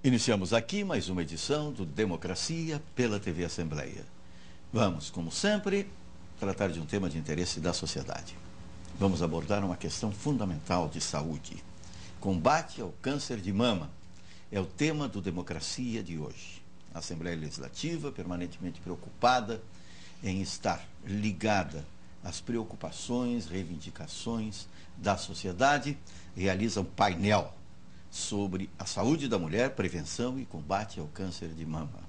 Iniciamos aqui mais uma edição do Democracia pela TV Assembleia. Vamos, como sempre, tratar de um tema de interesse da sociedade. Vamos abordar uma questão fundamental de saúde. Combate ao câncer de mama é o tema do Democracia de hoje. A Assembleia Legislativa, permanentemente preocupada em estar ligada às preocupações, reivindicações da sociedade, realiza um painel sobre a saúde da mulher, prevenção e combate ao câncer de mama.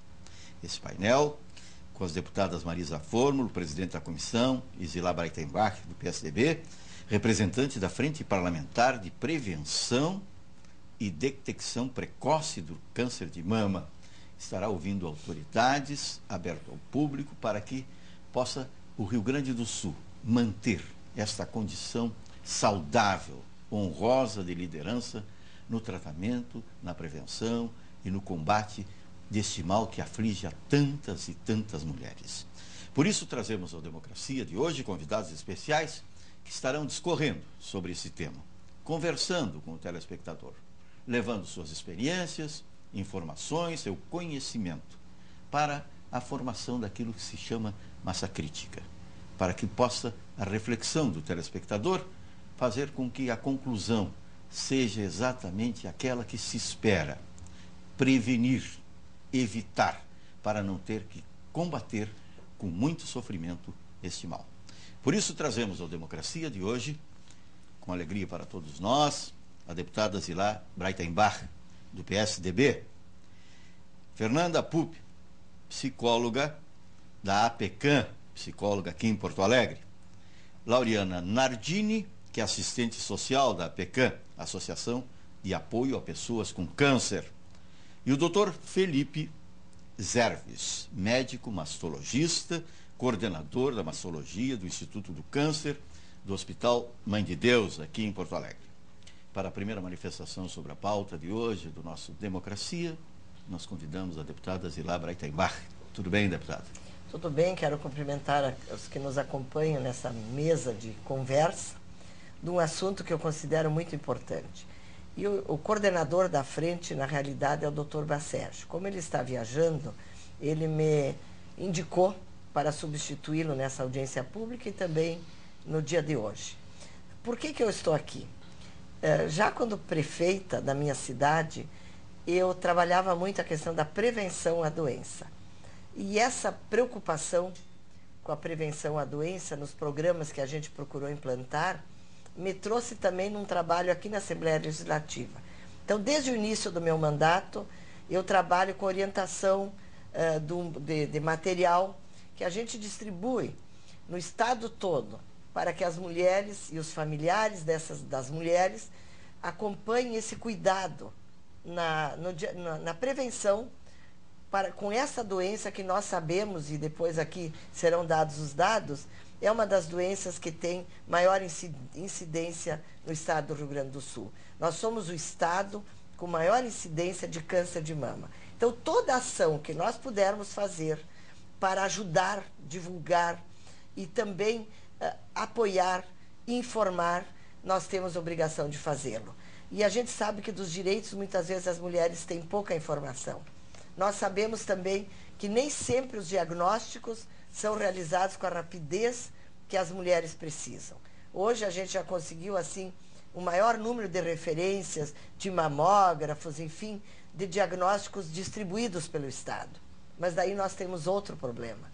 Esse painel, com as deputadas Marisa Fórmulo, presidente da comissão, e Zilá Breitenbach, do PSDB, representante da Frente Parlamentar de Prevenção e Detecção Precoce do Câncer de Mama, estará ouvindo autoridades, aberto ao público, para que possa o Rio Grande do Sul manter esta condição saudável, honrosa de liderança no tratamento, na prevenção e no combate deste mal que aflige a tantas e tantas mulheres. Por isso trazemos ao Democracia de hoje convidados especiais que estarão discorrendo sobre esse tema, conversando com o telespectador, levando suas experiências, informações, seu conhecimento para a formação daquilo que se chama massa crítica, para que possa a reflexão do telespectador fazer com que a conclusão seja exatamente aquela que se espera: prevenir, evitar, para não ter que combater com muito sofrimento este mal. Por isso trazemos ao Democracia de hoje, com alegria para todos nós, a deputada Zilá Breitenbach, do PSDB, Fernanda Pupp, psicóloga da APECAM, psicóloga aqui em Porto Alegre, Lauriana Nardini, que é assistente social da APECAM, Associação de Apoio a Pessoas com Câncer, e o Dr. Felipe Zerves, médico mastologista, coordenador da mastologia do Instituto do Câncer do Hospital Mãe de Deus, aqui em Porto Alegre. Para a primeira manifestação sobre a pauta de hoje do nosso Democracia, nós convidamos a deputada Zilá Breitenbach. Tudo bem, deputada? Tudo bem, quero cumprimentar os que nos acompanham nessa mesa de conversa de um assunto que eu considero muito importante. E o coordenador da frente, na realidade, é o Dr. Bassérgio. Como ele está viajando, ele me indicou para substituí-lo nessa audiência pública e também no dia de hoje. Por que eu estou aqui? Já quando prefeita da minha cidade, eu trabalhava muito a questão da prevenção à doença. E essa preocupação com a prevenção à doença, nos programas que a gente procurou implantar, me trouxe também num trabalho aqui na Assembleia Legislativa. Então, desde o início do meu mandato, eu trabalho com orientação de material que a gente distribui no estado todo, para que as mulheres e os familiares das mulheres acompanhem esse cuidado na prevenção com essa doença que nós sabemos, e depois aqui serão dados os dados, é uma das doenças que tem maior incidência no estado do Rio Grande do Sul. Nós somos o estado com maior incidência de câncer de mama. Então, toda ação que nós pudermos fazer para ajudar, divulgar e também apoiar, informar, nós temos a obrigação de fazê-lo. E a gente sabe que dos direitos, muitas vezes, as mulheres têm pouca informação. Nós sabemos também que nem sempre os diagnósticos são realizados com a rapidez que as mulheres precisam. Hoje a gente já conseguiu, assim, o maior número de referências, de mamógrafos, enfim, de diagnósticos distribuídos pelo Estado. Mas daí nós temos outro problema.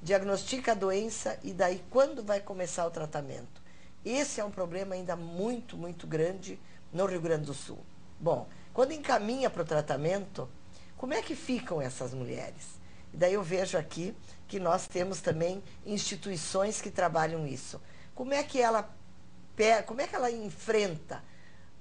Diagnostica a doença e daí quando vai começar o tratamento? Esse é um problema ainda muito, muito grande no Rio Grande do Sul. Bom, quando encaminha para o tratamento, como é que ficam essas mulheres? E daí eu vejo aqui que nós temos também instituições que trabalham isso. Como é que ela enfrenta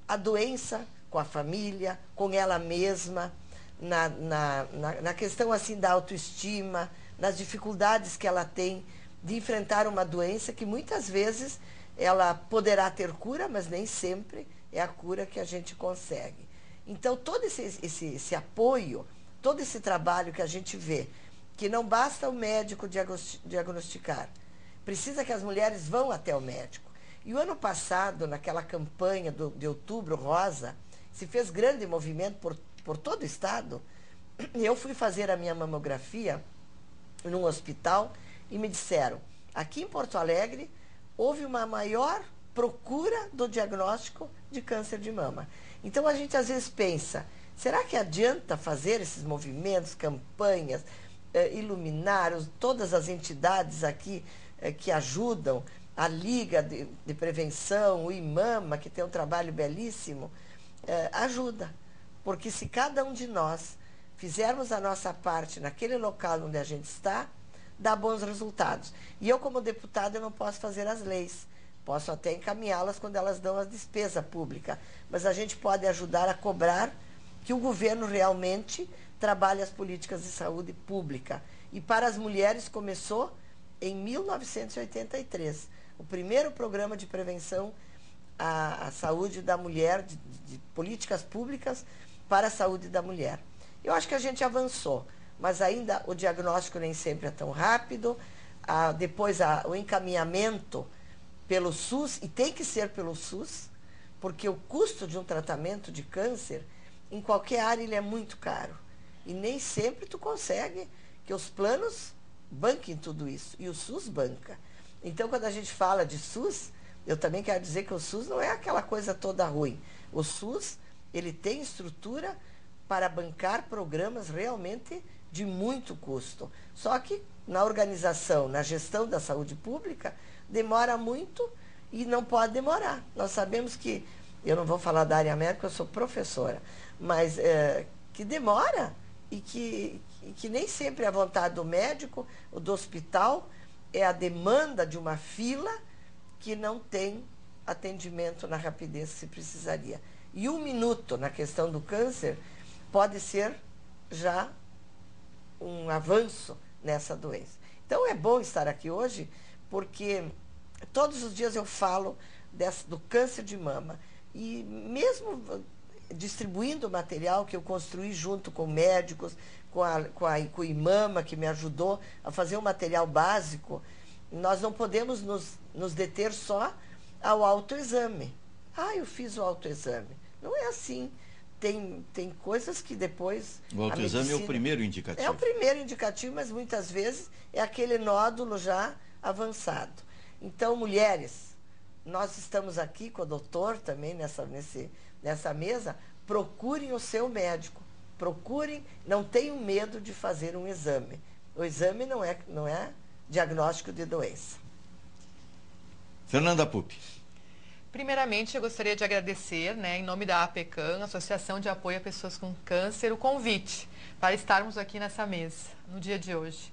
a doença com a família, com ela mesma, na questão assim da autoestima, nas dificuldades que ela tem de enfrentar uma doença que muitas vezes ela poderá ter cura, mas nem sempre é a cura que a gente consegue. Então, todo esse apoio, todo esse trabalho que a gente vê, que não basta o médico diagnosticar, precisa que as mulheres vão até o médico. E o ano passado, naquela campanha de Outubro Rosa, se fez grande movimento por por todo o estado, eu fui fazer a minha mamografia num hospital e me disseram, aqui em Porto Alegre houve uma maior procura do diagnóstico de câncer de mama. Então a gente às vezes pensa, será que adianta fazer esses movimentos, campanhas, iluminar todas as entidades aqui que ajudam, a Liga de Prevenção, o IMAMA, que tem um trabalho belíssimo, ajuda. Porque se cada um de nós fizermos a nossa parte naquele local onde a gente está, dá bons resultados. E eu, como deputada, eu não posso fazer as leis. Posso até encaminhá-las quando elas dão a despesa pública. Mas a gente pode ajudar a cobrar que o governo realmente trabalhe as políticas de saúde pública. E para as mulheres começou em 1983. O primeiro programa de prevenção à saúde da mulher, de políticas públicas para a saúde da mulher. Eu acho que a gente avançou, mas ainda o diagnóstico nem sempre é tão rápido. Depois o encaminhamento pelo SUS, e tem que ser pelo SUS, porque o custo de um tratamento de câncer, em qualquer área, ele é muito caro. E nem sempre tu consegue que os planos banquem tudo isso. E o SUS banca. Então, quando a gente fala de SUS, eu também quero dizer que o SUS não é aquela coisa toda ruim. O SUS, ele tem estrutura para bancar programas realmente de muito custo. Só que na organização, na gestão da saúde pública, demora muito e não pode demorar. Nós sabemos que, eu não vou falar da área médica, eu sou professora, mas que demora e que nem sempre é a vontade do médico ou do hospital, é a demanda de uma fila que não tem atendimento na rapidez que se precisaria. E 1 minuto na questão do câncer pode ser já um avanço nessa doença. Então é bom estar aqui hoje, porque todos os dias eu falo do câncer de mama. E mesmo distribuindo o material que eu construí junto com médicos, com o IMAMA, que me ajudou a fazer um material básico, nós não podemos nos deter só ao autoexame. Eu fiz o autoexame. Não é assim. Tem coisas que depois... O autoexame é o primeiro indicativo. É o primeiro indicativo, mas muitas vezes é aquele nódulo já avançado. Então, mulheres, nós estamos aqui com o doutor também nessa mesa, procurem o seu médico. Procurem, não tenham medo de fazer um exame. O exame não é diagnóstico de doença. Fernanda Pupi. Primeiramente, eu gostaria de agradecer, em nome da APECAM, Associação de Apoio a Pessoas com Câncer, o convite para estarmos aqui nessa mesa, no dia de hoje.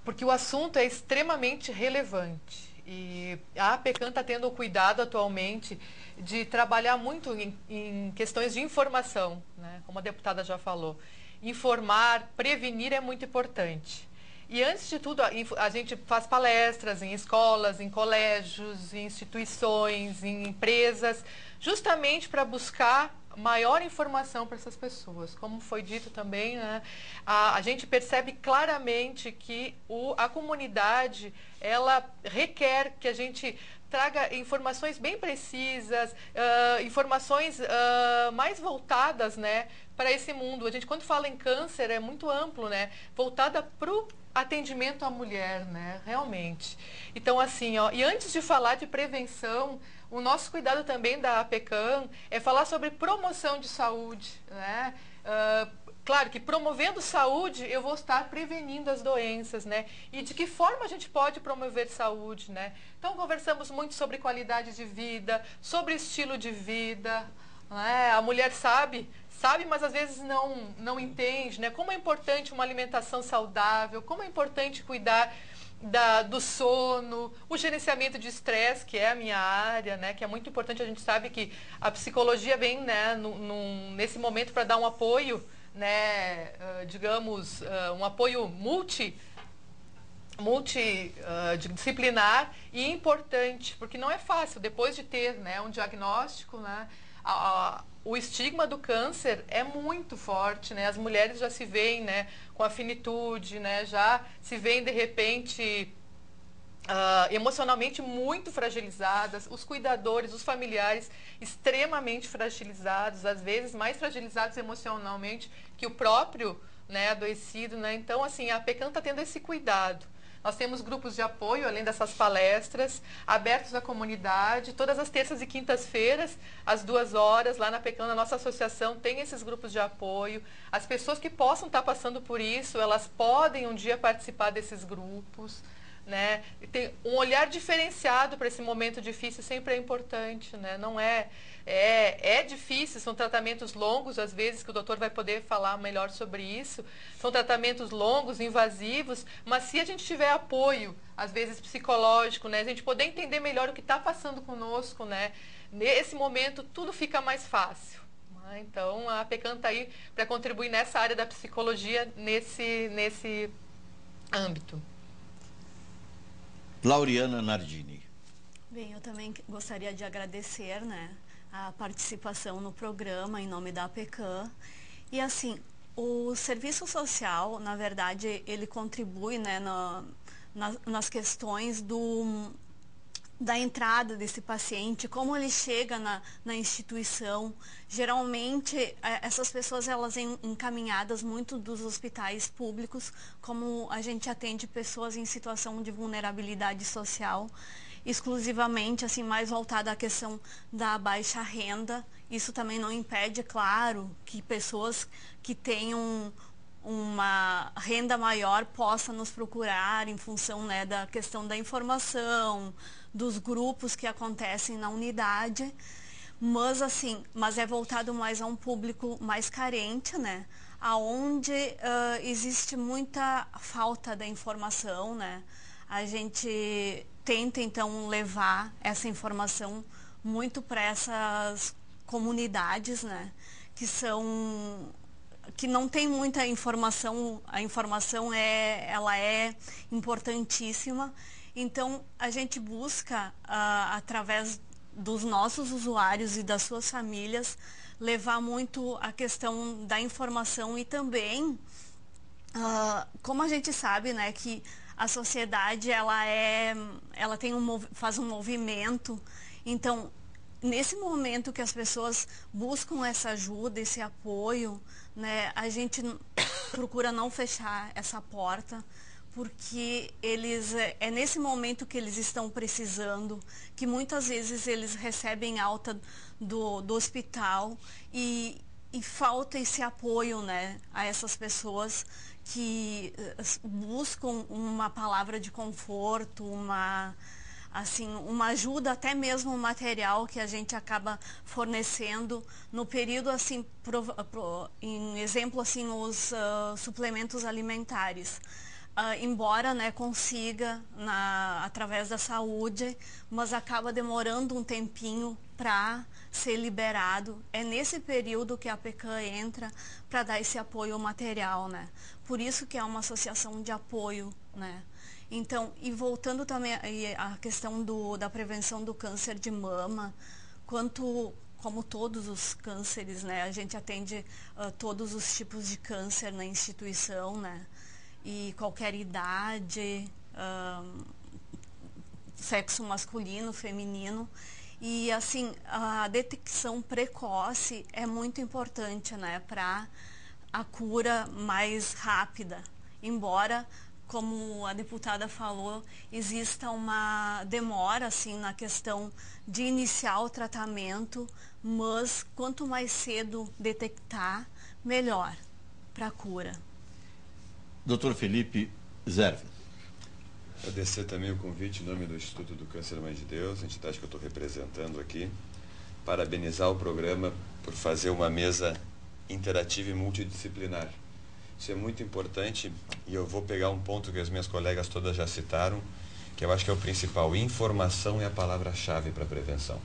Porque o assunto é extremamente relevante. E a APECAM está tendo o cuidado atualmente de trabalhar muito em questões de informação, como a deputada já falou. Informar, prevenir é muito importante. E antes de tudo, a gente faz palestras em escolas, em colégios, em instituições, em empresas, justamente para buscar maior informação para essas pessoas. Como foi dito também, a gente percebe claramente que a comunidade, ela requer que a gente traga informações bem precisas, informações mais voltadas, para esse mundo. A gente, quando fala em câncer, é muito amplo, voltada para o atendimento à mulher, realmente. Então, assim, e antes de falar de prevenção, o nosso cuidado também da APECAM é falar sobre promoção de saúde, claro que promovendo saúde, eu vou estar prevenindo as doenças, E de que forma a gente pode promover saúde, Então, conversamos muito sobre qualidade de vida, sobre estilo de vida, A mulher sabe, mas às vezes não entende, Como é importante uma alimentação saudável, como é importante cuidar do sono, o gerenciamento de estresse, que é a minha área, que é muito importante. A gente sabe que a psicologia vem, nesse momento para dar um apoio, digamos, um apoio multidisciplinar e importante, porque não é fácil, depois de ter um diagnóstico, o estigma do câncer é muito forte, As mulheres já se veem, com a finitude, já se veem, de repente, emocionalmente muito fragilizadas, os cuidadores, os familiares extremamente fragilizados, às vezes mais fragilizados emocionalmente que o próprio, né, adoecido, né? Então, assim, a PECAM está tendo esse cuidado. Nós temos grupos de apoio, além dessas palestras, abertos à comunidade. Todas as terças e quintas-feiras, às 2 horas, lá na PECAM, na nossa associação, tem esses grupos de apoio. As pessoas que possam estar passando por isso, elas podem um dia participar desses grupos. Né? Tem um olhar diferenciado para esse momento difícil sempre é importante, né? Não é difícil, são tratamentos longos, às vezes, que o doutor vai poder falar melhor sobre isso. São tratamentos longos, invasivos, mas se a gente tiver apoio, às vezes psicológico, né? A gente poder entender melhor o que está passando conosco, né? Nesse momento tudo fica mais fácil. Né? Então a PECAM está aí para contribuir nessa área da psicologia, nesse âmbito. Lauriana Nardini. Bem, eu também gostaria de agradecer, né, a participação no programa em nome da PECAM. E assim, o serviço social, na verdade, ele contribui, né, nas questões da entrada desse paciente, como ele chega na instituição. Geralmente, essas pessoas, elas encaminhadas muito dos hospitais públicos, como a gente atende pessoas em situação de vulnerabilidade social, exclusivamente, assim, mais voltada à questão da baixa renda. Isso também não impede, claro, que pessoas que tenham uma renda maior possam nos procurar em função, né, da questão da informação, dos grupos que acontecem na unidade, mas é voltado mais a um público mais carente, né, aonde existe muita falta da informação, né. A gente tenta então levar essa informação muito para essas comunidades, né, que não tem muita informação. A informação ela é importantíssima. Então, a gente busca, através dos nossos usuários e das suas famílias, levar muito a questão da informação e também, como a gente sabe, né, que a sociedade ela tem faz um movimento. Então, nesse momento que as pessoas buscam essa ajuda, esse apoio, né, a gente procura não fechar essa porta, porque é nesse momento que eles estão precisando, que muitas vezes eles recebem alta do hospital e falta esse apoio, né, a essas pessoas que buscam uma palavra de conforto, uma ajuda, até mesmo material que a gente acaba fornecendo no período, assim, em exemplo, assim, os suplementos alimentares. Embora, né, consiga através da saúde, mas acaba demorando um tempinho para ser liberado. É nesse período que a PECAM entra para dar esse apoio material, né? Por isso que é uma associação de apoio, né? Então, e voltando também à questão da prevenção do câncer de mama, como todos os cânceres, né? A gente atende todos os tipos de câncer na instituição, né? E qualquer idade, sexo masculino, feminino. E assim, a detecção precoce é muito importante, né, para a cura mais rápida. Embora, como a deputada falou, exista uma demora, assim, na questão de iniciar o tratamento, mas quanto mais cedo detectar, melhor para a cura. Dr. Felipe Zervin. Agradecer também o convite em nome do Instituto do Câncer Mãe de Deus, a entidade que eu estou representando aqui. Parabenizar o programa por fazer uma mesa interativa e multidisciplinar. Isso é muito importante e eu vou pegar um ponto que as minhas colegas todas já citaram, que eu acho que é o principal. Informação é a palavra-chave para a prevenção.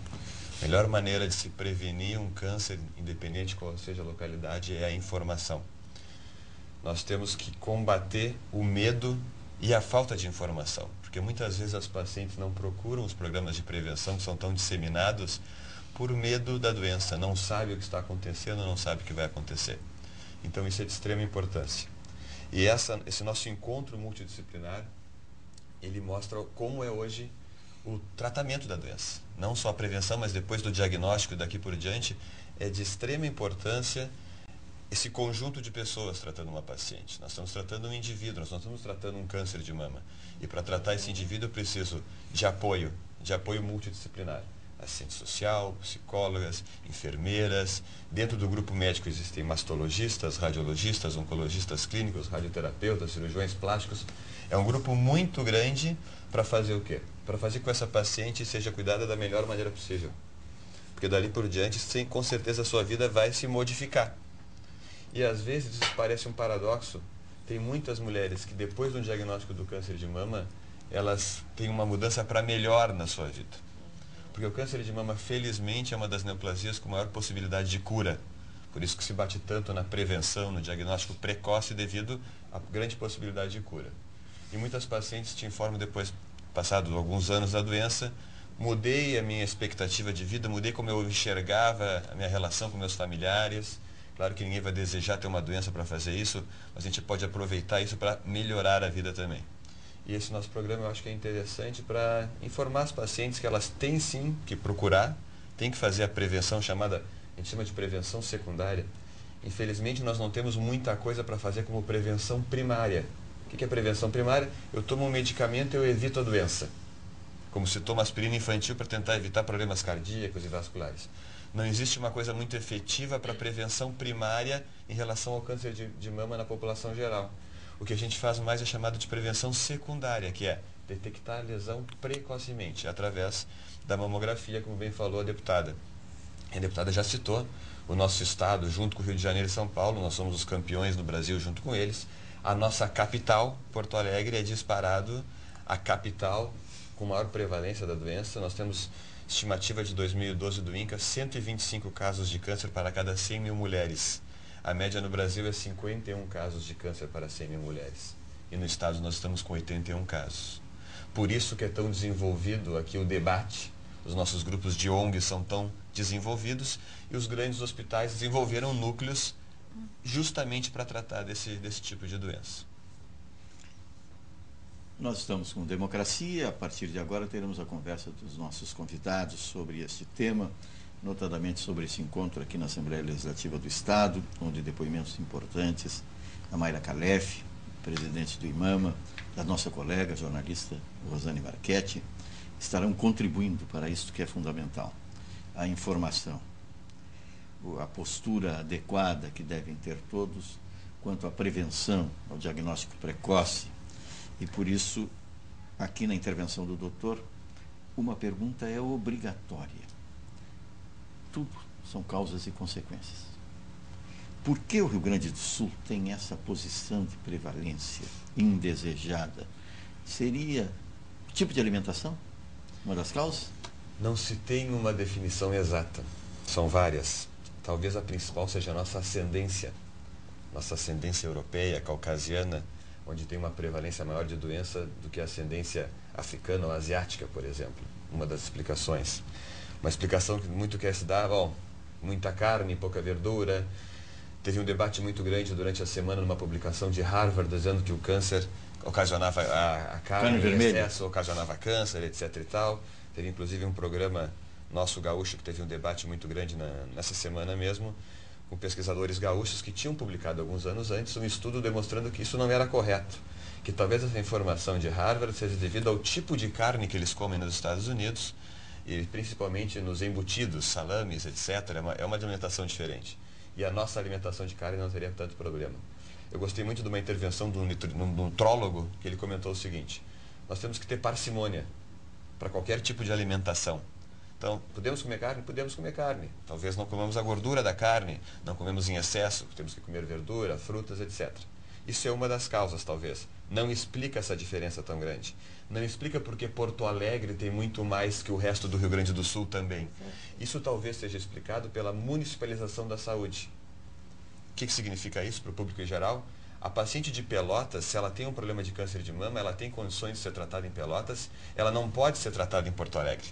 A melhor maneira de se prevenir um câncer, independente de qual seja a localidade, é a informação. Nós temos que combater o medo e a falta de informação, porque muitas vezes as pacientes não procuram os programas de prevenção que são tão disseminados por medo da doença, não sabe o que está acontecendo, não sabe o que vai acontecer. Então isso é de extrema importância. E esse nosso encontro multidisciplinar ele mostra como é hoje o tratamento da doença. Não só a prevenção, mas depois do diagnóstico daqui por diante, é de extrema importância esse conjunto de pessoas tratando uma paciente. Nós estamos tratando um indivíduo, nós não estamos tratando um câncer de mama. E para tratar esse indivíduo eu preciso de apoio multidisciplinar. Assistente social, psicólogas, enfermeiras. Dentro do grupo médico existem mastologistas, radiologistas, oncologistas clínicos, radioterapeutas, cirurgiões plásticos. É um grupo muito grande para fazer o quê? Para fazer com que essa paciente seja cuidada da melhor maneira possível. Porque dali por diante, com certeza, a sua vida vai se modificar. E às vezes isso parece um paradoxo. Tem muitas mulheres que depois do diagnóstico do câncer de mama, elas têm uma mudança para melhor na sua vida. Porque o câncer de mama, felizmente, é uma das neoplasias com maior possibilidade de cura. Por isso que se bate tanto na prevenção, no diagnóstico precoce, devido à grande possibilidade de cura. E muitas pacientes te informam depois, passados alguns anos da doença, mudei a minha expectativa de vida, mudei como eu enxergava a minha relação com meus familiares. Claro que ninguém vai desejar ter uma doença para fazer isso, mas a gente pode aproveitar isso para melhorar a vida também. E esse nosso programa eu acho que é interessante para informar as pacientes que elas têm sim que procurar, têm que fazer a prevenção chamada, a gente chama de prevenção secundária. Infelizmente nós não temos muita coisa para fazer como prevenção primária. O que é prevenção primária? Eu tomo um medicamento e eu evito a doença. Como se toma aspirina infantil para tentar evitar problemas cardíacos e vasculares. Não existe uma coisa muito efetiva para prevenção primária em relação ao câncer de mama na população geral. O que a gente faz mais é chamado de prevenção secundária, que é detectar a lesão precocemente, através da mamografia, como bem falou a deputada. A deputada já citou o nosso estado, junto com o Rio de Janeiro e São Paulo, nós somos os campeões no Brasil junto com eles. A nossa capital, Porto Alegre, é disparado a capital com maior prevalência da doença. Nós temos estimativa de 2012 do INCA, 125 casos de câncer para cada 100 mil mulheres. A média no Brasil é 51 casos de câncer para 100 mil mulheres. E no estado nós estamos com 81 casos. Por isso que é tão desenvolvido aqui o debate. Os nossos grupos de ONG são tão desenvolvidos e os grandes hospitais desenvolveram núcleos justamente para tratar desse tipo de doença. Nós estamos com Democracia. A partir de agora teremos a conversa dos nossos convidados sobre este tema, notadamente sobre esse encontro aqui na Assembleia Legislativa do Estado, onde depoimentos importantes da Mayra Calef, presidente do IMAMA, da nossa colega jornalista Rosane Marchetti, estarão contribuindo para isso que é fundamental, a informação, a postura adequada que devem ter todos quanto à prevenção, ao diagnóstico precoce. E por isso, aqui na intervenção do doutor, uma pergunta é obrigatória. Tudo são causas e consequências. Por que o Rio Grande do Sul tem essa posição de prevalência indesejada? Seria o tipo de alimentação uma das causas? Não se tem uma definição exata. São várias. Talvez a principal seja a nossa ascendência europeia, caucasiana, onde tem uma prevalência maior de doença do que a ascendência africana ou asiática, por exemplo. Uma das explicações. Uma explicação que muito quer se dar, muita carne, pouca verdura. Teve um debate muito grande durante a semana numa publicação de Harvard, dizendo que o câncer ocasionava a carne em excesso, ocasionava câncer, etc. e tal. Teve inclusive um programa nosso gaúcho que teve um debate muito grande nessa semana mesmo, com pesquisadores gaúchos que tinham publicado alguns anos antes um estudo demonstrando que isso não era correto. Que talvez essa informação de Harvard seja devida ao tipo de carne que eles comem nos Estados Unidos, e principalmente nos embutidos, salames, etc. É uma alimentação diferente. E a nossa alimentação de carne não teria tanto problema. Eu gostei muito de uma intervenção de um nutrólogo, que ele comentou o seguinte: nós temos que ter parcimônia para qualquer tipo de alimentação. Então, podemos comer carne? Podemos comer carne. Talvez não comamos a gordura da carne, não comemos em excesso, temos que comer verdura, frutas, etc. Isso é uma das causas, talvez. Não explica essa diferença tão grande. Não explica porque Porto Alegre tem muito mais que o resto do Rio Grande do Sul também. Isso talvez seja explicado pela municipalização da saúde. O que significa isso para o público em geral? A paciente de Pelotas, se ela tem um problema de câncer de mama, ela tem condições de ser tratada em Pelotas, ela não pode ser tratada em Porto Alegre.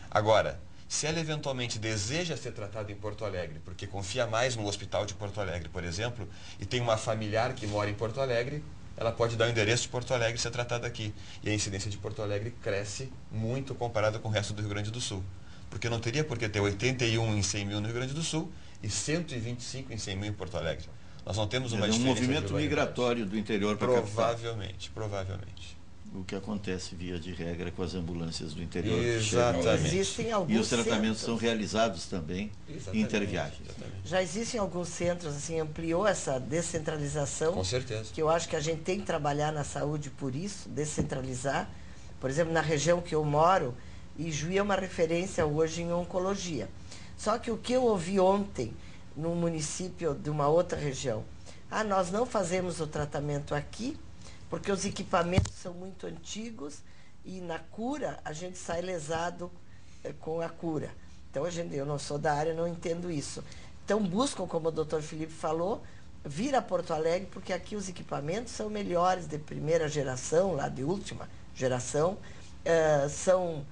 Agora, se ela eventualmente deseja ser tratada em Porto Alegre, porque confia mais no hospital de Porto Alegre, por exemplo, e tem uma familiar que mora em Porto Alegre, ela pode dar o endereço de Porto Alegre e ser tratada aqui. E a incidência de Porto Alegre cresce muito comparada com o resto do Rio Grande do Sul. Porque não teria por que ter 81 em 100 mil no Rio Grande do Sul e 125 em 100 mil em Porto Alegre. Nós não temos uma diferença. Um movimento migratório do interior para a capital. Provavelmente. O que acontece via de regra com as ambulâncias do interior. Exatamente. Existem alguns e os tratamentos centros. são realizados também interviagens. Já existem alguns centros, assim, ampliou essa descentralização. Com certeza. Que eu acho que a gente tem que trabalhar na saúde por isso, descentralizar. Por exemplo, na região que eu moro, Ijuí é uma referência hoje em oncologia. Só que o que eu ouvi ontem, num município de uma outra região, nós não fazemos o tratamento aqui, porque os equipamentos são muito antigos e na cura a gente sai lesado com a cura. Então, eu não sou da área, não entendo isso. Então, buscam, como o doutor Felipe falou, vir a Porto Alegre, porque aqui os equipamentos são melhores, de primeira geração, lá de última geração, são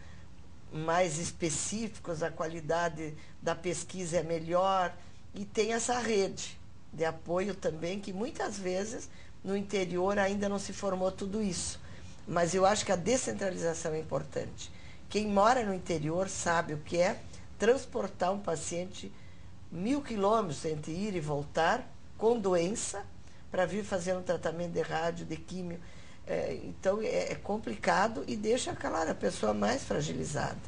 mais específicos, a qualidade da pesquisa é melhor e tem essa rede de apoio também, que muitas vezes no interior ainda não se formou tudo isso. Mas eu acho que a descentralização é importante. Quem mora no interior sabe o que é transportar um paciente 1000 quilômetros entre ir e voltar com doença para vir fazer um tratamento de rádio, de químio. Então é complicado e deixa, claro, a pessoa mais fragilizada.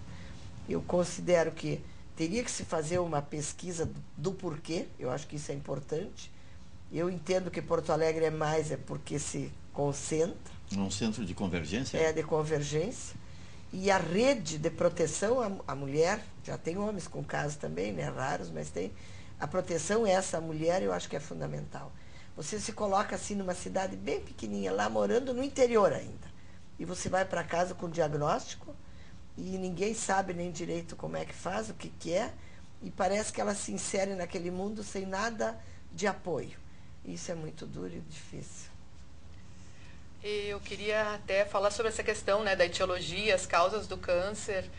Eu considero que teria que se fazer uma pesquisa do porquê, eu acho que isso é importante. Eu entendo que Porto Alegre é porque se concentra. Um centro de convergência? De convergência. E a rede de proteção à mulher, já tem homens com casos também, né, raros, mas tem. A proteção essa à mulher eu acho que é fundamental. Você se coloca assim numa cidade bem pequenininha, lá morando no interior ainda. E você vai para casa com diagnóstico e ninguém sabe nem direito como é que faz, o que é. E parece que ela se insere naquele mundo sem nada de apoio. Isso é muito duro e difícil. Eu queria até falar sobre essa questão, né, da etiologia, as causas do câncer.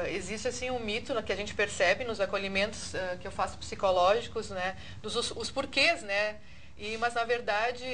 Existe assim um mito, né, que a gente percebe nos acolhimentos que eu faço psicológicos, né, os porquês, né? Mas na verdade,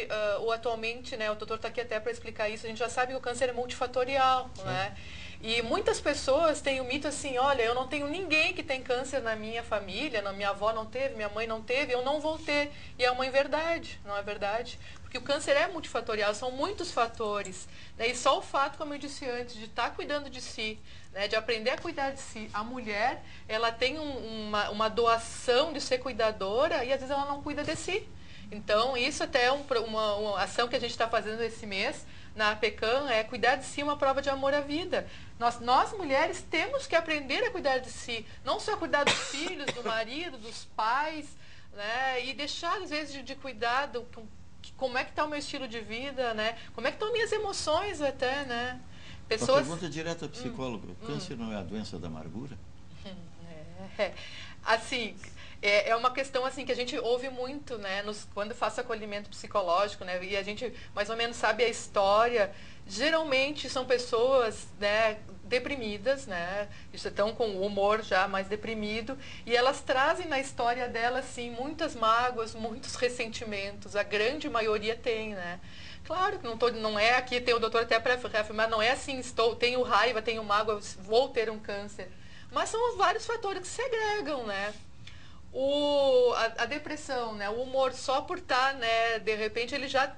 atualmente, né, o doutor está aqui até para explicar isso. A gente já sabe que o câncer é multifatorial, né? E muitas pessoas têm o mito assim, olha, eu não tenho ninguém que tem câncer na minha família, minha avó não teve, minha mãe não teve, eu não vou ter. E é uma inverdade, não é verdade? Porque o câncer é multifatorial, são muitos fatores. Né? E só o fato, como eu disse antes, de estar cuidando de si, né, de aprender a cuidar de si. A mulher, ela tem uma doação de ser cuidadora e às vezes ela não cuida de si. Então, isso até é uma ação que a gente está fazendo esse mês na APECAM, é cuidar de si, uma prova de amor à vida. Nós mulheres temos que aprender a cuidar de si, não só cuidar dos filhos, do marido, dos pais, né, e deixar às vezes de cuidar como é que está o meu estilo de vida, né, como é que estão minhas emoções até, né. Uma pergunta direta ao psicólogo, câncer não é a doença da amargura? Assim, é uma questão assim que a gente ouve muito, né, quando faço acolhimento psicológico, né, e a gente mais ou menos sabe a história. Geralmente são pessoas, né, deprimidas, né, estão com o humor já mais deprimido, e elas trazem na história delas, assim, muitas mágoas, muitos ressentimentos. A grande maioria tem, né. Claro que não é aqui, tem o doutor até para reafirmar, não é assim, tenho raiva, tenho mágoa, vou ter um câncer. Mas são vários fatores que se agregam, né. A depressão, né, o humor, só por estar, né, de repente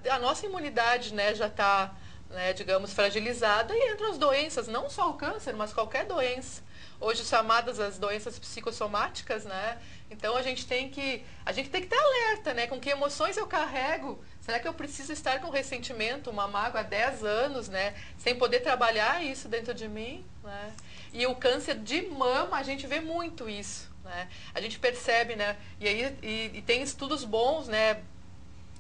a nossa imunidade, né, já está, né, digamos, fragilizada, e entram as doenças, não só o câncer, mas qualquer doença. Hoje chamadas as doenças psicossomáticas, né? Então a gente tem que estar alerta, né? Com que emoções eu carrego? Será que eu preciso estar com ressentimento, uma mágoa há 10 anos, né? Sem poder trabalhar isso dentro de mim, né? E o câncer de mama, a gente vê muito isso, né? A gente percebe, né? E tem estudos bons, né?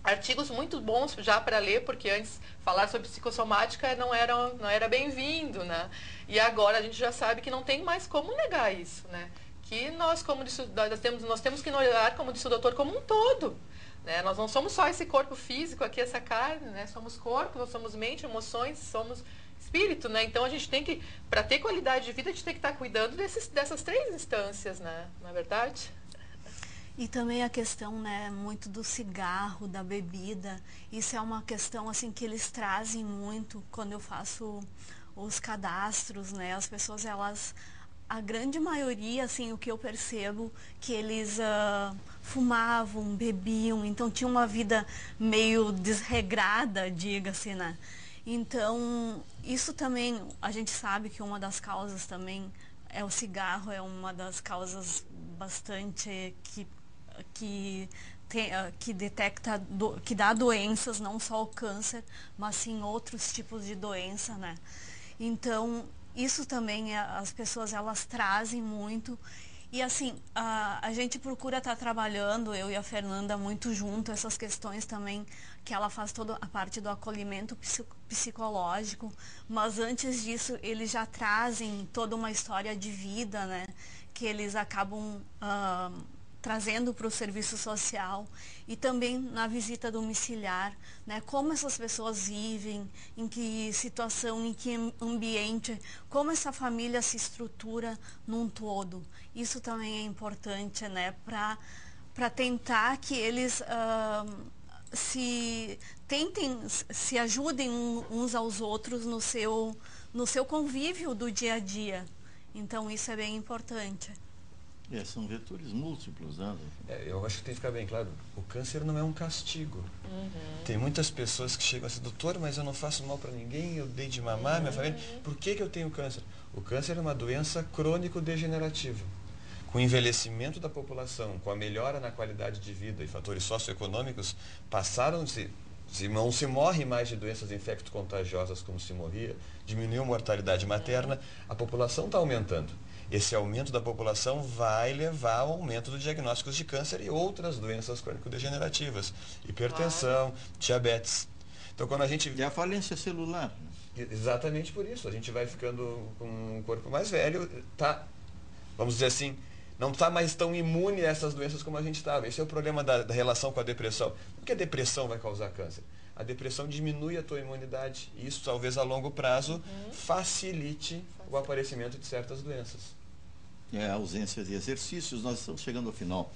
Artigos muito bons já para ler, porque antes falar sobre psicossomática não era bem-vindo, né? E agora a gente já sabe que não tem mais como negar isso, né? Que nós temos que olhar, como disse o doutor, como um todo, né? Nós não somos só esse corpo físico aqui, essa carne, né? Somos corpo, nós somos mente, emoções, somos espírito, né? Então a gente tem que, para ter qualidade de vida, a gente tem que estar cuidando dessas 3 instâncias, né? Não é verdade? E também a questão, né, muito do cigarro, da bebida. Isso é uma questão assim que eles trazem muito quando eu faço os cadastros, né? As pessoas, elas, a grande maioria, assim, o que eu percebo, que eles fumavam, bebiam, então tinham uma vida meio desregrada, diga-se, né? Então, isso também, a gente sabe que uma das causas também é o cigarro, é uma das causas bastante que detecta, que dá doenças, não só o câncer, mas sim outros tipos de doença, né? Então, isso também as pessoas, elas trazem muito. E assim, a gente procura estar trabalhando, eu e a Fernanda, muito junto, essas questões também, que ela faz toda a parte do acolhimento psicológico, mas antes disso, eles já trazem toda uma história de vida, né? Que eles acabam trazendo para o serviço social, e também na visita domiciliar, né? Como essas pessoas vivem, em que situação, em que ambiente, como essa família se estrutura num todo. Isso também é importante, né? Para tentar que eles se ajudem uns aos outros no seu convívio do dia a dia. Então isso é bem importante. São vetores múltiplos, né? Eu acho que tem que ficar bem claro, o câncer não é um castigo. Tem muitas pessoas que chegam assim, doutor, mas eu não faço mal para ninguém, eu dei de mamar, minha família, por que eu tenho câncer? O câncer é uma doença crônico-degenerativa. Com o envelhecimento da população, com a melhora na qualidade de vida e fatores socioeconômicos, não se morre mais de doenças infecto-contagiosas como se morria, diminuiu a mortalidade materna, a população está aumentando. Esse aumento da população vai levar ao aumento dos diagnósticos de câncer e outras doenças crônico-degenerativas, hipertensão, diabetes. Então, quando a gente... E a falência celular. Exatamente por isso. A gente vai ficando com um corpo mais velho, vamos dizer assim, não está mais tão imune a essas doenças como a gente estava. Esse é o problema da relação com a depressão. Por que a depressão vai causar câncer? A depressão diminui a tua imunidade e isso talvez a longo prazo facilite o aparecimento de certas doenças. A ausência de exercícios. Nós estamos chegando ao final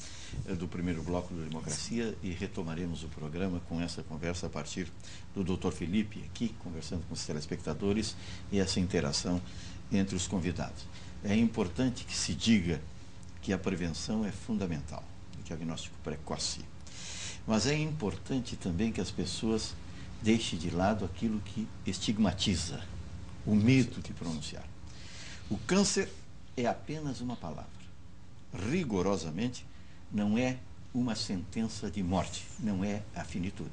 do primeiro bloco da Democracia e retomaremos o programa com essa conversa a partir do Dr. Felipe, aqui conversando com os telespectadores, e essa interação entre os convidados. É importante que se diga que a prevenção é fundamental, o diagnóstico precoce. Mas é importante também que as pessoas deixem de lado aquilo que estigmatiza, o medo de pronunciar. O câncer é apenas uma palavra. Rigorosamente, não é uma sentença de morte, não é a finitude.